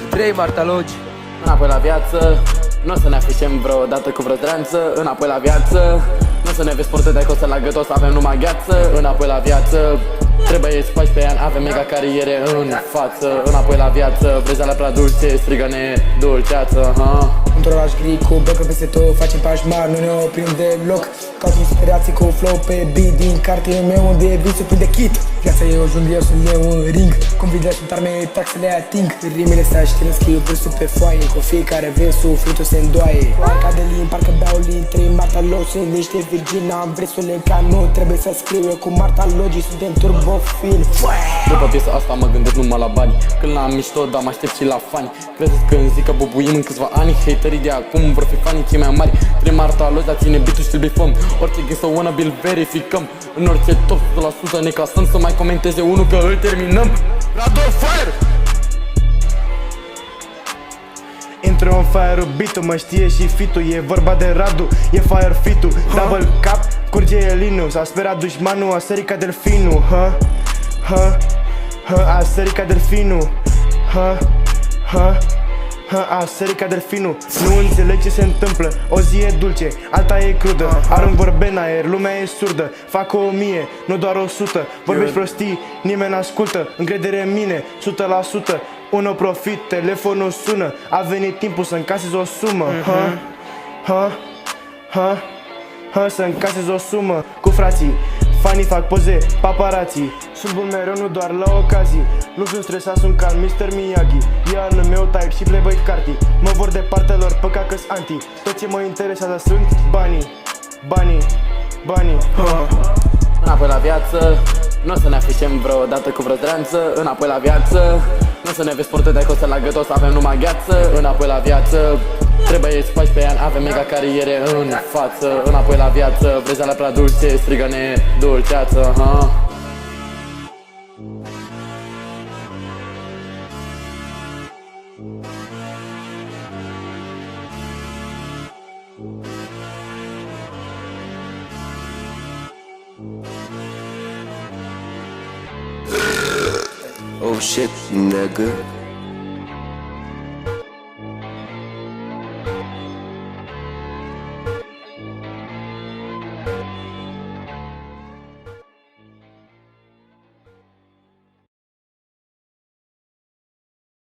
Trei martalogi. Înapoi la viață, nu o să ne afișem vreodată cu vreo stranță. Înapoi la viață, nu o să ne vezi purtă de costă la gât, o să avem numai gheață. Înapoi la viață, trebuie să faci pe ani, avem mega cariere în față. Înapoi la viață, vrezeala prea dulce, strigă-ne dulceață, Într-o oraș gri cu blocă peste tot, facem pași mari, nu ne oprim deloc. Caut inspirații cu flow pe beat din cartea meu unde e visul plin de kit. Viața e o junglă, eu sunt eu în ring. Convide sunt arme, taxele ating. Rimele se așterne, scriu versul pe foaie. Cu fiecare vers sufletul se îndoaie. Parca de lin, parcă beau lin. Trei Marta Logi, sunt niște virgina. Am versurile ca nu trebuie să scriu. Eu cu Marta Logi, suntem turbofil. După piesa asta mă gândesc numai la bani. Când l-am mișto, dar mă aștept și la fani. Credeți când zic că bubuim în câțiva ani? Haterii de acum vor fi fanii cei mai mari. Trei Marta Logi, dar ține beat-ul și-l bifăm. Orice gând să wannabe-l verificăm. În orice top 100% ne casăm. Să mai comenteze unul că îl terminăm. Rado Fire! Intră în fire-ul beat-ul, mă știe și fitul. E vorba de Radu, e fire fit-ul. Double cap, curge elinul. S-a speriat dușmanul, a sărit ca delfinul. A sărit ca delfinul. A sărit ca delfinul. Nu înțeleg ce se întâmplă. O zi e dulce, alta e crudă. Arunc vorbe în aer, lumea e surdă. Fac 1000, nu doar 100. Vorbești prostii, nimeni n-ascultă. Încredere în mine, 100%. Uno profit, telefonul sună. A venit timpul să încasezi o sumă. Să încasezi o sumă cu frații. Fanii fac poze, paparații. Sunt bun mereu, nu doar la ocazii. Nu sunt stresat, sunt calm, Mr. Miyagi. E al meu type și Playboy Carti. Mă vor de partea lor, păcat că-s anti. Tot ce mă interesează sunt banii. Banii. Înapoi la viață, nu o să ne afișem vreodată cu vreo stranță. Înapoi la viață, nu o să ne vezi purtă de costă la gât, o să avem numai gheață. Înapoi la viață, trebuie să faci pe ani, avem mega cariere în față. Înapoi la viață, vrezeala prea dulce, strigă-ne dulceață, Oh shit, nigga.